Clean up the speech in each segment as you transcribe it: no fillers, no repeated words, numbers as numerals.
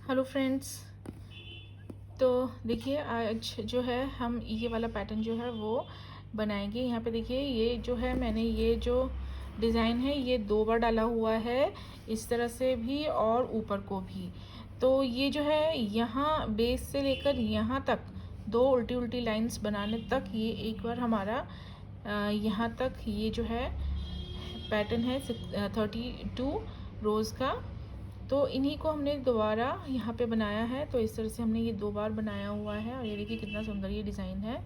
Hello friends. तो देखिए आज जो है हम ये वाला पैटर्न जो है वो बनाएंगे। यहाँ पे देखिए ये जो है मैंने ये जो डिज़ाइन है ये 2 बार डाला हुआ है, इस तरह से भी और ऊपर को भी। तो ये जो है यहाँ बेस से लेकर यहाँ तक 2 उल्टी उल्टी लाइंस बनाने तक ये एक बार हमारा यहाँ तक ये जो है पैटर्न है 32 रोज़ का। तो इन्हीं को हमने दोबारा यहाँ पे बनाया है। तो इस तरह से हमने ये 2 बार बनाया हुआ है और ये देखिए कितना सुंदर ये डिज़ाइन है।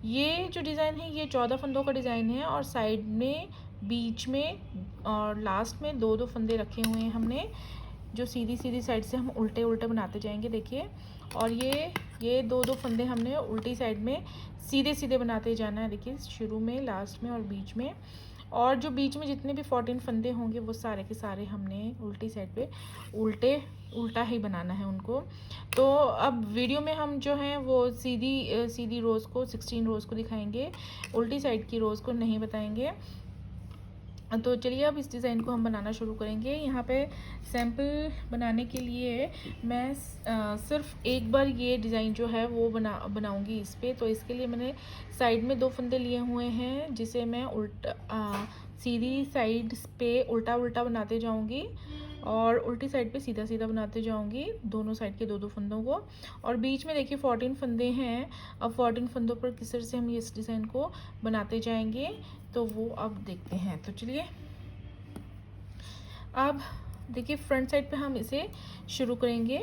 ये जो डिज़ाइन है ये 14 फंदों का डिज़ाइन है और साइड में, बीच में और लास्ट में 2-2 फंदे रखे हुए हैं हमने, जो सीधी सीधी साइड से हम उल्टे उल्टे बनाते जाएंगे। देखिए, और ये 2-2 फंदे हमने उल्टी साइड में सीधे सीधे बनाते जाना है। देखिए, शुरू में, लास्ट में और बीच में। और जो बीच में जितने भी 14 फंदे होंगे वो सारे के सारे हमने उल्टी साइड पे उल्टा ही बनाना है उनको। तो अब वीडियो में हम जो हैं वो सीधी रोज़ को, 16 रोज़ को दिखाएंगे, उल्टी साइड की रोज़ को नहीं बताएंगे। तो चलिए अब इस डिज़ाइन को हम बनाना शुरू करेंगे। यहाँ पे सैम्पल बनाने के लिए मैं सिर्फ एक बार ये डिज़ाइन जो है वो बनाऊंगी इस पे। तो इसके लिए मैंने साइड में 2 फंदे लिए हुए हैं, जिसे मैं सीधी साइड पे उल्टा उल्टा बनाते जाऊंगी और उल्टी साइड पे सीधा सीधा बनाते जाऊंगी, दोनों साइड के 2-2 फंदों को। और बीच में देखिए 14 फंदे हैं। अब 14 फंदों पर किस तरह से हम ये इस डिज़ाइन को बनाते जाएंगे तो वो अब देखते हैं। तो चलिए अब देखिए फ्रंट साइड पे हम इसे शुरू करेंगे।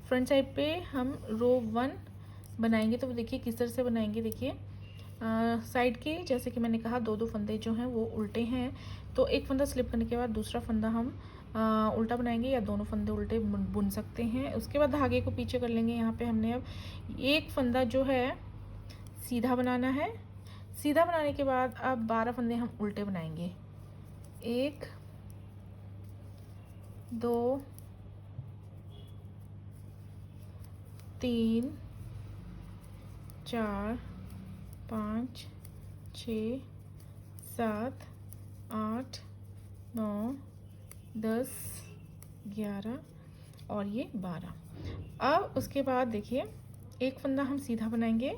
फ्रंट साइड पे हम रो 1 बनाएंगे। तो देखिए किस तरह से बनाएंगे। देखिए साइड के, जैसे कि मैंने कहा, 2-2 फंदे जो हैं वो उल्टे हैं। तो एक फंदा स्लिप करने के बाद दूसरा फंदा हम उल्टा बनाएंगे, या दोनों फंदे उल्टे बुन सकते हैं। उसके बाद धागे को पीछे कर लेंगे। यहाँ पे हमने अब एक फंदा जो है सीधा बनाना है। सीधा बनाने के बाद अब 12 फंदे हम उल्टे बनाएंगे। 1 2 3 4 5 6 7 8 9 10 11 और ये 12। अब उसके बाद देखिए एक फंदा हम सीधा बनाएंगे।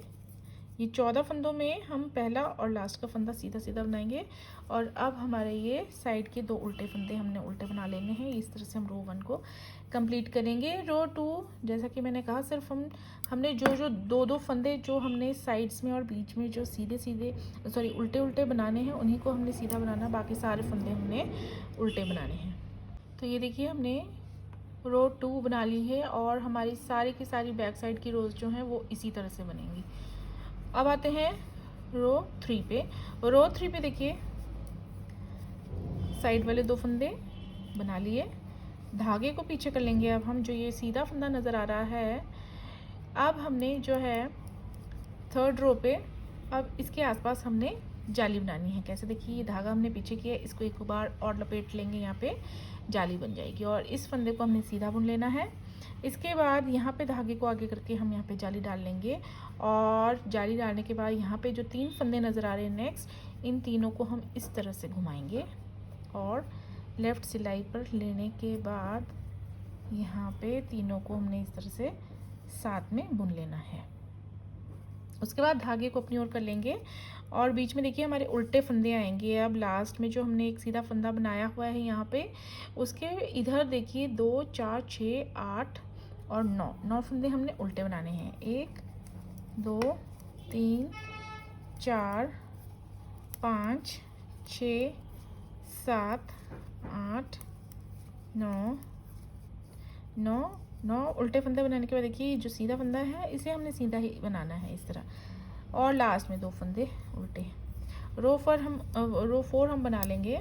ये 14 फंदों में हम पहला और लास्ट का फंदा सीधा सीधा बनाएंगे। और अब हमारे ये साइड के 2 उल्टे फंदे हमने उल्टे बना लेने हैं। इस तरह से हम रो 1 को कंप्लीट करेंगे। रो 2, जैसा कि मैंने कहा, सिर्फ हमने जो 2-2 फंदे जो हमने साइड्स में और बीच में जो उल्टे उल्टे बनाने हैं उन्हीं को हमने सीधा बनाना, बाकी सारे फंदे हमने उल्टे बनाने हैं। तो ये देखिए हमने रो 2 बना ली है और हमारी सारी की सारी बैक साइड की रोज़ जो हैं वो इसी तरह से बनेंगी। अब आते हैं रो 3 पे। रो 3 पे देखिए साइड वाले 2 फंदे बना लिए, धागे को पीछे कर लेंगे। अब हम जो ये सीधा फंदा नज़र आ रहा है, अब हमने जो है 3rd रो पे अब इसके आसपास हमने जाली बनानी है। कैसे, देखिए ये धागा हमने पीछे किया, इसको एक बार और लपेट लेंगे, यहाँ पे जाली बन जाएगी और इस फंदे को हमने सीधा बुन लेना है। इसके बाद यहाँ पे धागे को आगे करके हम यहाँ पे जाली डाल लेंगे और जाली डालने के बाद यहाँ पे जो 3 फंदे नज़र आ रहे हैं नेक्स्ट, इन तीनों को हम इस तरह से घुमाएंगे और लेफ़्ट सिलाई पर लेने के बाद यहाँ पे तीनों को हमने इस तरह से साथ में बुन लेना है। उसके बाद धागे को अपनी ओर कर लेंगे और बीच में देखिए हमारे उल्टे फंदे आएंगे। अब लास्ट में जो हमने एक सीधा फंदा बनाया हुआ है यहाँ पे, उसके इधर देखिए 2 4 6 8 और 9 फंदे हमने उल्टे बनाने हैं। 1 2 3 4 5 6 7 8 9 उल्टे फंदे बनाने के बाद देखिए जो सीधा फंदा है इसे हमने सीधा ही बनाना है इस तरह, और लास्ट में 2 फंदे उल्टे। रो 4 हम बना लेंगे।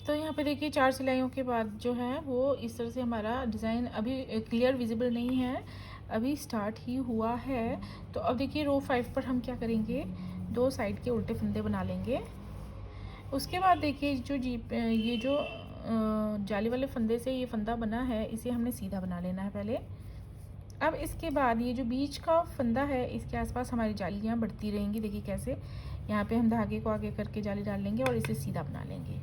तो यहाँ पे देखिए 4 सिलाइयों के बाद जो है वो इस तरह से हमारा डिज़ाइन अभी क्लियर विजिबल नहीं है, अभी स्टार्ट ही हुआ है। तो अब देखिए रो 5 पर हम क्या करेंगे, 2 साइड के उल्टे फंदे बना लेंगे। उसके बाद देखिए ये जो जाली वाले फंदे से ये फंदा बना है, इसे हमने सीधा बना लेना है पहले। अब इसके बाद ये जो बीच का फंदा है इसके आसपास हमारी जालियाँ बढ़ती रहेंगी। देखिए कैसे, यहाँ पे हम धागे को आगे करके जाली डाल लेंगे और इसे सीधा बना लेंगे।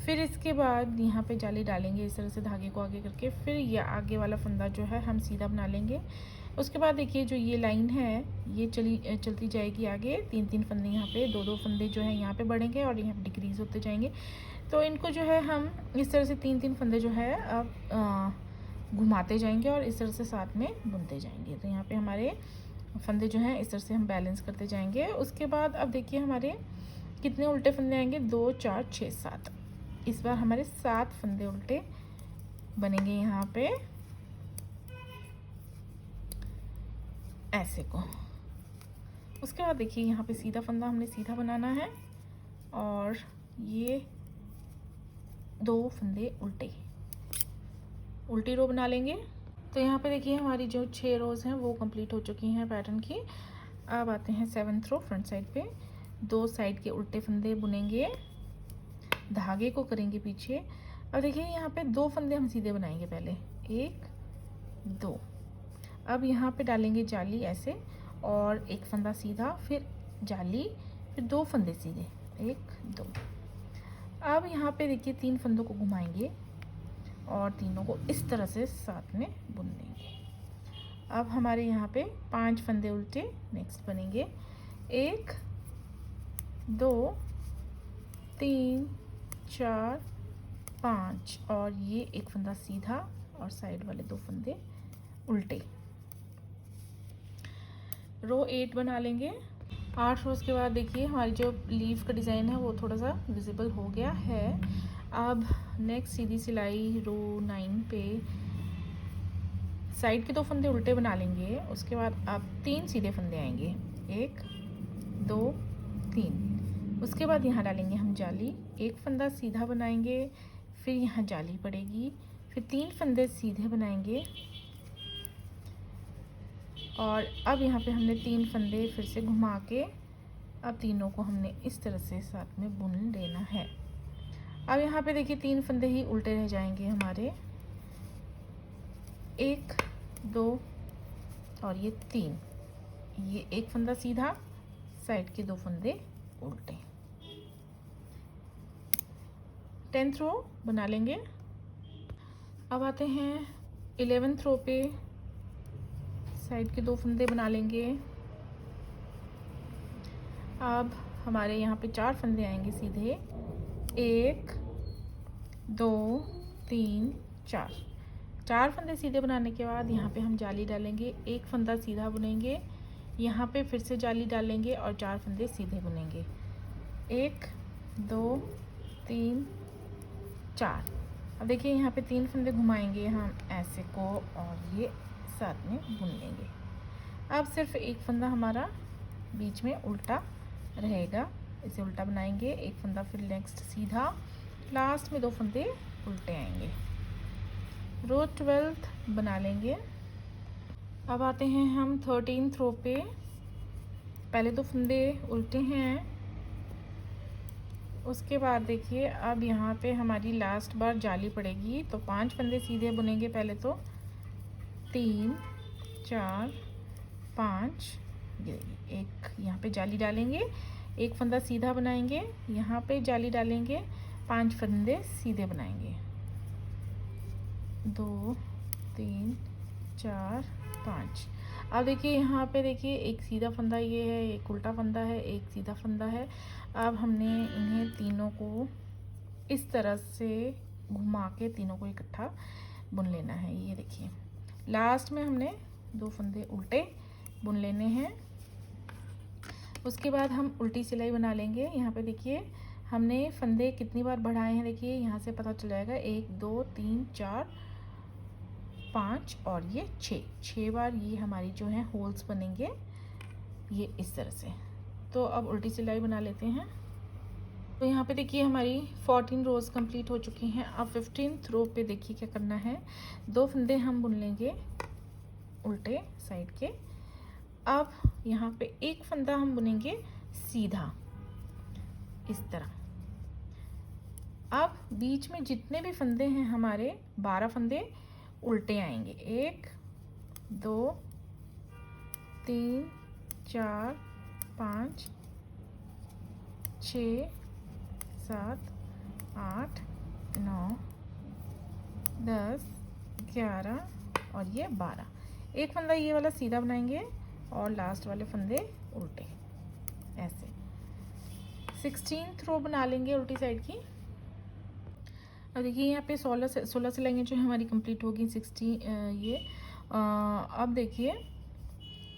फिर इसके बाद यहाँ पे जाली डालेंगे इस तरह से धागे को आगे करके। फिर ये आगे वाला फंदा जो है हम सीधा बना लेंगे। उसके बाद देखिए जो ये लाइन है ये चलती जाएगी आगे। 3-3 फंदे यहाँ पे, 2-2 फंदे जो है यहाँ पे बढ़ेंगे और यहाँ पे डिक्रीज़ होते जाएंगे। तो इनको जो है हम इस तरह से 3-3 फंदे जो है अब घुमाते जाएंगे और इस तरह से साथ में बुनते जाएंगे। तो यहाँ पे हमारे फंदे जो हैं इस तरह से हम बैलेंस करते जाएंगे। उसके बाद अब देखिए हमारे कितने उल्टे फंदे आएंगे, 2 4 6 7। इस बार हमारे 7 फंदे उल्टे बनेंगे यहाँ पे ऐसे को। उसके बाद देखिए यहाँ पे सीधा फंदा हमने सीधा बनाना है और ये 2 फंदे उल्टी रो बना लेंगे। तो यहाँ पे देखिए हमारी जो 6 रोज़ हैं वो कंप्लीट हो चुकी हैं पैटर्न की। अब आते हैं 7th रो फ्रंट साइड पे। 2 साइड के उल्टे फंदे बुनेंगे, धागे को करेंगे पीछे। अब देखिए यहाँ पे 2 फंदे हम सीधे बनाएंगे पहले, 1 2। अब यहाँ पे डालेंगे जाली ऐसे और एक फंदा सीधा, फिर जाली, फिर 2 फंदे सीधे, 1 2। अब यहाँ पे देखिए 3 फंदों को घुमाएंगे और तीनों को इस तरह से साथ में बुन देंगे। अब हमारे यहाँ पे 5 फंदे उल्टे नेक्स्ट बनेंगे, 1 2 3 4 5 और ये एक फंदा सीधा और साइड वाले 2 फंदे उल्टे। रो 8 बना लेंगे। 8 रोज़ के बाद देखिए हमारी जो लीफ का डिज़ाइन है वो थोड़ा सा विजिबल हो गया है। अब नेक्स्ट सीधी सिलाई रो 9 पे साइड के 2 फंदे उल्टे बना लेंगे। उसके बाद अब 3 सीधे फंदे आएंगे, 1 2 3। उसके बाद यहाँ डालेंगे हम जाली, एक फंदा सीधा बनाएंगे, फिर यहाँ जाली पड़ेगी, फिर 3 फंदे सीधे बनाएंगे और अब यहाँ पे हमने 3 फंदे फिर से घुमा के अब तीनों को हमने इस तरह से साथ में बुन लेना है। अब यहाँ पे देखिए 3 फंदे ही उल्टे रह जाएंगे हमारे, 1 2 और ये 3। ये एक फंदा सीधा, साइड के 2 फंदे उल्टे। 10th रो बना लेंगे। अब आते हैं 11th रो पे साइड के 2 फंदे बना लेंगे। अब हमारे यहाँ पे 4 फंदे आएंगे सीधे, 1 2 3 4 फंदे सीधे बनाने के बाद यहाँ पे हम जाली डालेंगे, एक फंदा सीधा बुनेंगे, यहाँ पे फिर से जाली डालेंगे और 4 फंदे सीधे बुनेंगे, 1 2 3 4। अब देखिए यहाँ पे 3 फंदे घुमाएंगे हम ऐसे को और ये साथ में बुन लेंगे। अब सिर्फ एक फंदा हमारा बीच में उल्टा रहेगा, इसे उल्टा बनाएंगे, एक फंदा फिर नेक्स्ट सीधा, लास्ट में 2 फंदे उल्टे आएंगे। रो 12th बना लेंगे। अब आते हैं हम 13th रो पे। पहले 2 फंदे उल्टे हैं, उसके बाद देखिए अब यहाँ पे हमारी लास्ट बार जाली पड़ेगी, तो 5 फंदे सीधे बुनेंगे पहले, तो 3 4 5। ये एक यहाँ पे जाली डालेंगे, एक फंदा सीधा बनाएंगे, यहाँ पे जाली डालेंगे, 5 फंदे सीधे बनाएंगे, 2 3 4 5। अब देखिए यहाँ पे देखिए एक सीधा फंदा ये है, एक उल्टा फंदा है, एक सीधा फंदा है। अब हमने इन्हें तीनों को इस तरह से घुमा के तीनों को इकट्ठा बुन लेना है। ये देखिए लास्ट में हमने 2 फंदे उल्टे बुन लेने हैं। उसके बाद हम उल्टी सिलाई बना लेंगे। यहाँ पे देखिए हमने फंदे कितनी बार बढ़ाए हैं, देखिए यहाँ से पता चल जाएगा, 1 2 3 4 5 और ये 6 बार ये हमारी जो है होल्स बनेंगे ये इस तरह से। तो अब उल्टी सिलाई बना लेते हैं। तो यहाँ पे देखिए हमारी 14 रोज़ कंप्लीट हो चुकी हैं। अब 15th रो पे देखिए क्या करना है, 2 फंदे हम बुन लेंगे उल्टे साइड के। अब यहाँ पे एक फंदा हम बुनेंगे सीधा इस तरह। अब बीच में जितने भी फंदे हैं हमारे 12 फंदे उल्टे आएंगे, 1 2 3 4 5 6 7 8 9, 10, 11 और ये 12। एक फंदा ये वाला सीधा बनाएंगे और लास्ट वाले फंदे उल्टे, ऐसे 16 रो बना लेंगे उल्टी साइड की। अब देखिए यहाँ पे 16 सिलाइयाँ जो है हमारी कंप्लीट होगी। 60 ये अब देखिए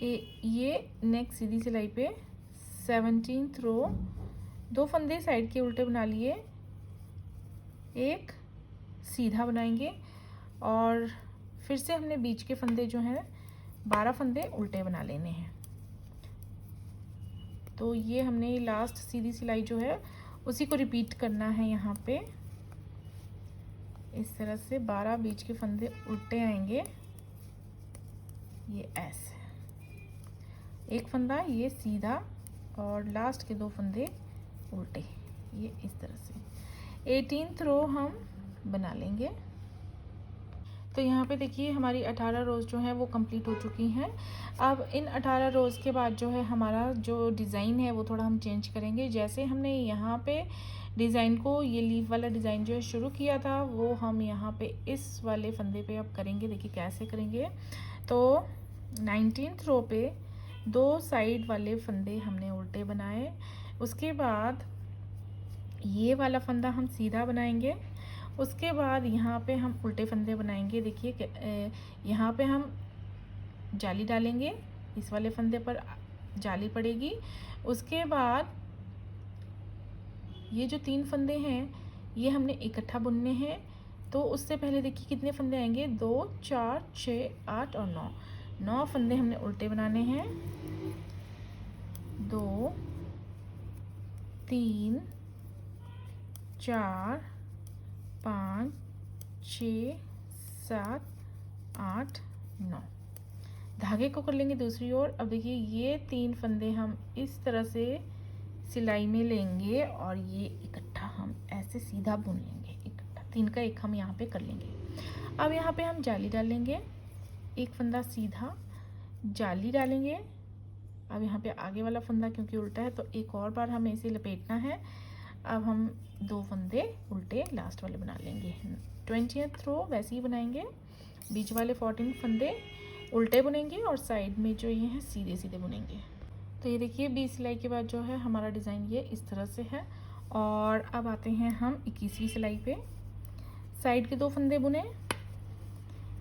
ये नेक्स्ट सीधी सिलाई पे 17 रो, 2 फंदे साइड के उल्टे बना लिए, एक सीधा बनाएंगे और फिर से हमने बीच के फंदे जो हैं 12 फंदे उल्टे बना लेने हैं। तो ये हमने लास्ट सीधी सिलाई जो है उसी को रिपीट करना है। यहाँ पे इस तरह से 12 बीच के फंदे उल्टे आएंगे, ये ऐसे एक फंदा ये सीधा और लास्ट के 2 फंदे उल्टे, ये इस तरह से 18 रो हम बना लेंगे। तो यहाँ पे देखिए हमारी 18 रोज़ जो है वो कंप्लीट हो चुकी हैं। अब इन 18 रोज़ के बाद जो है हमारा जो डिज़ाइन है वो थोड़ा हम चेंज करेंगे। जैसे हमने यहाँ पे डिज़ाइन को, ये लीफ वाला डिज़ाइन जो है शुरू किया था, वो हम यहाँ पे इस वाले फंदे पे अब करेंगे। देखिए कैसे करेंगे। तो 19th रो पे 2 साइड वाले फंदे हमने उल्टे बनाए, उसके बाद ये वाला फंदा हम सीधा बनाएंगे, उसके बाद यहाँ पे हम उल्टे फंदे बनाएंगे। देखिए यहाँ पे हम जाली डालेंगे, इस वाले फंदे पर जाली पड़ेगी। उसके बाद ये जो 3 फंदे हैं ये हमने इकट्ठा बुनने हैं। तो उससे पहले देखिए कितने फंदे आएंगे, 2, 4, 6, 8 और 9 फंदे हमने उल्टे बनाने हैं। 2, 3, 4, 5, 6, 7, 8, 9। धागे को कर लेंगे दूसरी ओर। अब देखिए ये 3 फंदे हम इस तरह से सिलाई में लेंगे और ये इकट्ठा हम ऐसे सीधा बुन लेंगे, इकट्ठा 3 का 1 हम यहाँ पे कर लेंगे। अब यहाँ पे हम जाली डालेंगे, एक फंदा सीधा जाली डालेंगे। अब यहाँ पे आगे वाला फंदा क्योंकि उल्टा है तो एक और बार हमें इसे लपेटना है। अब हम 2 फंदे उल्टे लास्ट वाले बना लेंगे। 20th रो वैसे ही बनाएंगे, बीच वाले 14 फंदे उल्टे बुनेंगे और साइड में जो ये हैं सीधे सीधे बुनेंगे। तो ये देखिए 20 सिलाई के बाद जो है हमारा डिज़ाइन ये इस तरह से है। और अब आते हैं हम 21वीं सिलाई पे। साइड के 2 फंदे बुने,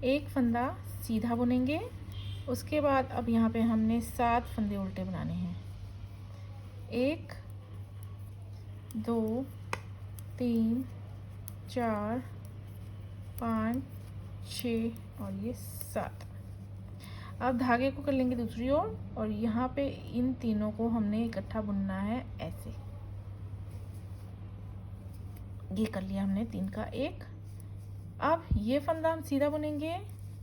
एक फंदा सीधा बुनेंगे, उसके बाद अब यहाँ पे हमने 7 फंदे उल्टे बनाने हैं। 1, 2, 3, 4, 5, 6 और ये 7। अब धागे को कर लेंगे दूसरी ओर और यहाँ पे इन तीनों को हमने इकट्ठा बुनना है ऐसे। ये कर लिया हमने 3 का 1। अब ये फंदा हम सीधा बुनेंगे,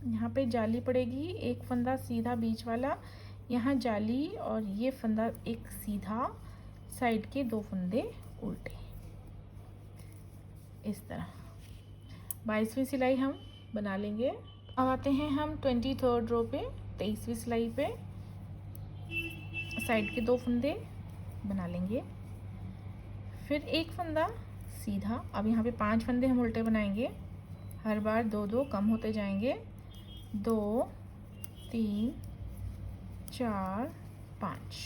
यहाँ पे जाली पड़ेगी, एक फंदा सीधा बीच वाला, यहाँ जाली और ये फंदा एक सीधा, साइड के 2 फंदे उल्टे, इस तरह 22वीं सिलाई हम बना लेंगे। अब आते हैं हम 23rd रो पे, 23वीं सिलाई पे। साइड के 2 फंदे बना लेंगे, फिर एक फंदा सीधा। अब यहाँ पे 5 फंदे हम उल्टे बनाएंगे, हर बार 2-2 कम होते जाएंगे। 2, 3, 4, 5।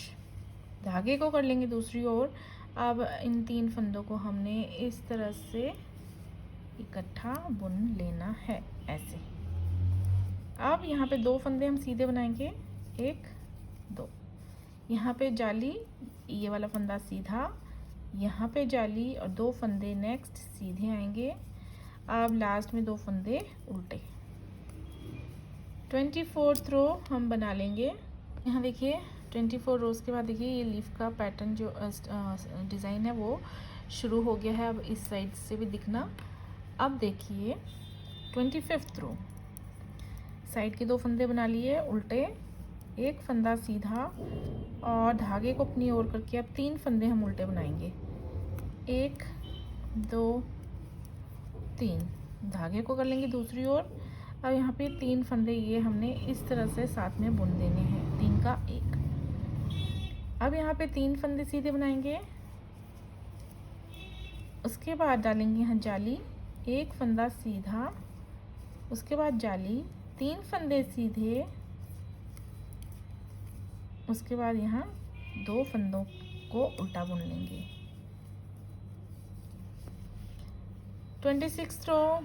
धागे को कर लेंगे दूसरी ओर। अब इन 3 फंदों को हमने इस तरह से इकट्ठा बुन लेना है ऐसे। अब यहाँ पे 2 फंदे हम सीधे बनाएंगे, 1, 2। यहाँ पे जाली, ये वाला फंदा सीधा, यहाँ पे जाली और 2 फंदे नेक्स्ट सीधे आएंगे। अब लास्ट में 2 फंदे उल्टे। 24th रो हम बना लेंगे। यहाँ देखिए 24 रोज़ के बाद देखिए ये लीफ का पैटर्न जो डिज़ाइन है वो शुरू हो गया है। अब इस साइड से भी दिखना। अब देखिए 25th रो, साइड के 2 फंदे बना लिए उल्टे, एक फंदा सीधा और धागे को अपनी ओर करके अब 3 फंदे हम उल्टे बनाएंगे। 1, 2, 3। धागे को कर लेंगे दूसरी ओर। अब यहाँ पे 3 फंदे ये हमने इस तरह से साथ में बुन देने हैं, 3 का 1। अब यहाँ पे 3 फंदे सीधे बनाएंगे, उसके बाद डालेंगे यहाँ जाली, एक फंदा सीधा, उसके बाद जाली, 3 फंदे सीधे, उसके बाद यहाँ 2 फंदों को उल्टा बुन लेंगे। 26 रो,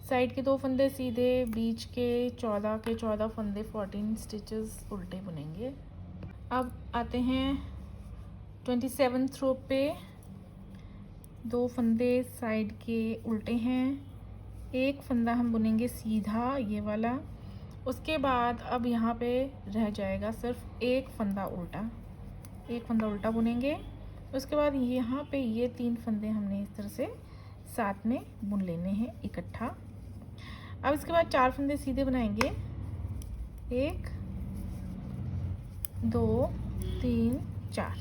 साइड के 2 फंदे सीधे, बीच के 14 फंदे 14 स्टिचेस उल्टे बुनेंगे। अब आते हैं 27 रो पे, 2 फंदे साइड के उल्टे हैं, एक फंदा हम बुनेंगे सीधा ये वाला, उसके बाद अब यहाँ पे रह जाएगा सिर्फ एक फंदा उल्टा बुनेंगे। उसके बाद यहाँ पे ये 3 फंदे हमने इस तरह से साथ में बुन लेने हैं इकट्ठा। अब इसके बाद 4 फंदे सीधे बनाएंगे, 1 2 3 4।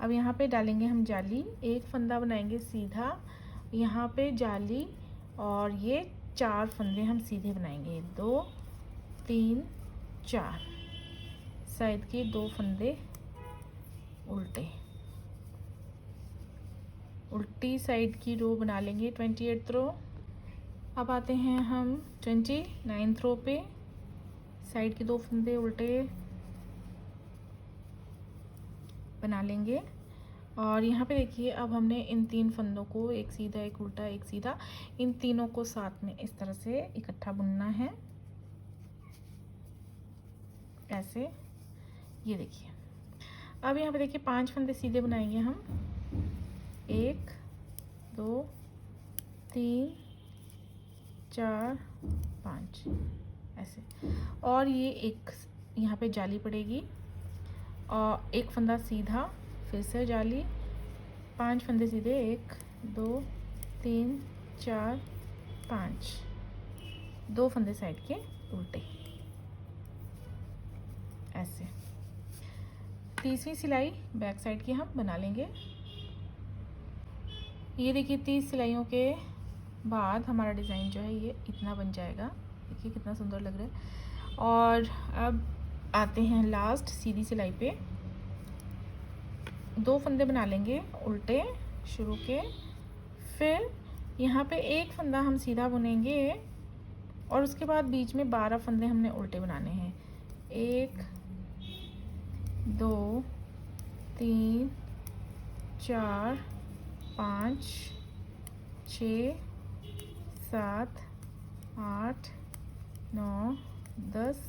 अब यहाँ पे डालेंगे हम जाली, एक फंदा बनाएंगे सीधा, यहाँ पे जाली, और ये 4 फंदे हम सीधे बनाएंगे, 2 3 4, साइड के 2 फंदे उल्टे, उल्टी साइड की रो बना लेंगे 28 रो। अब आते हैं हम 29 रो पे, साइड के 2 फंदे उल्टे बना लेंगे, और यहाँ पे देखिए अब हमने इन 3 फंदों को, एक सीधा एक उल्टा एक सीधा, इन तीनों को साथ में इस तरह से इकट्ठा बुनना है, ऐसे। ये देखिए अब यहाँ पे देखिए 5 फंदे सीधे बनाएंगे हम, 1 2 3 4 5 ऐसे, और ये एक यहाँ पे जाली पड़ेगी, और एक फंदा सीधा, फिर से जाली, 5 फंदे सीधे, 1 2 3 4 5, 2 फंदे साइड के उल्टे, ऐसे। तीसरी सिलाई बैक साइड की हम बना लेंगे। ये देखिए 30 सिलाइयों के बाद हमारा डिज़ाइन जो है ये इतना बन जाएगा, देखिए कितना सुंदर लग रहा है। और अब आते हैं लास्ट सीधी सिलाई पे, 2 फंदे बना लेंगे उल्टे शुरू के, फिर यहाँ पे एक फंदा हम सीधा बुनेंगे, और उसके बाद बीच में 12 फंदे हमने उल्टे बनाने हैं, 1 2 3 4 5 6 7 8 9 10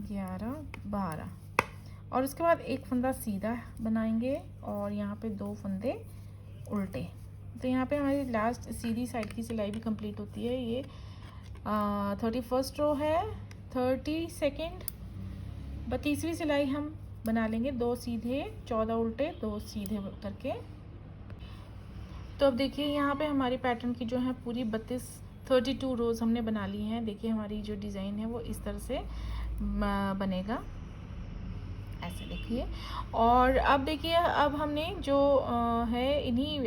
11 12, और उसके बाद एक फंदा सीधा बनाएंगे, और यहाँ पे 2 फंदे उल्टे। तो यहाँ पे हमारी लास्ट सीधी साइड की सिलाई भी कंप्लीट होती है। ये 31st रो है, 32nd 32वीं सिलाई हम बना लेंगे, 2 सीधे 14 उल्टे 2 सीधे करके। तो अब देखिए यहाँ पे हमारी पैटर्न की जो है पूरी 32 रोज़ हमने बना ली हैं। देखिए हमारी जो डिज़ाइन है वो इस तरह से बनेगा, ऐसे देखिए। और अब देखिए अब हमने जो है इन्हीं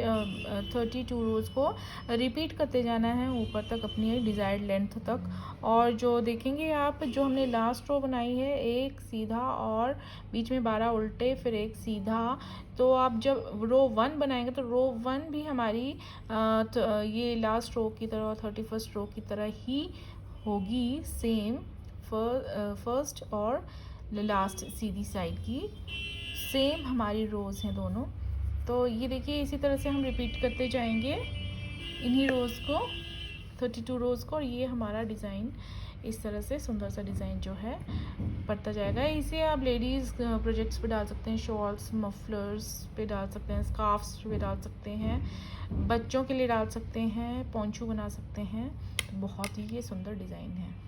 32 रोज़ को रिपीट करते जाना है ऊपर तक अपनी डिज़ायर्ड लेंथ तक। और जो देखेंगे आप, जो हमने लास्ट रो बनाई है, एक सीधा और बीच में 12 उल्टे फिर एक सीधा, तो आप जब रो 1 बनाएंगे तो रो 1 भी हमारी ये लास्ट रो की तरह 31st रो की तरह ही होगी, सेम फर्स्ट और लास्ट सीधी साइड की सेम हमारी रोज़ हैं दोनों। तो ये देखिए इसी तरह से हम रिपीट करते जाएंगे इन्हीं रोज़ को, 32 रोज़ को, और ये हमारा डिज़ाइन इस तरह से सुंदर सा डिज़ाइन जो है पड़ता जाएगा। इसे आप लेडीज़ प्रोजेक्ट्स पे डाल सकते हैं, शॉल्स मफलर्स पे डाल सकते हैं, स्कार्फ्स पे डाल सकते हैं, बच्चों के लिए डाल सकते हैं, पोंचू बना सकते हैं। बहुत ही ये सुंदर डिज़ाइन है।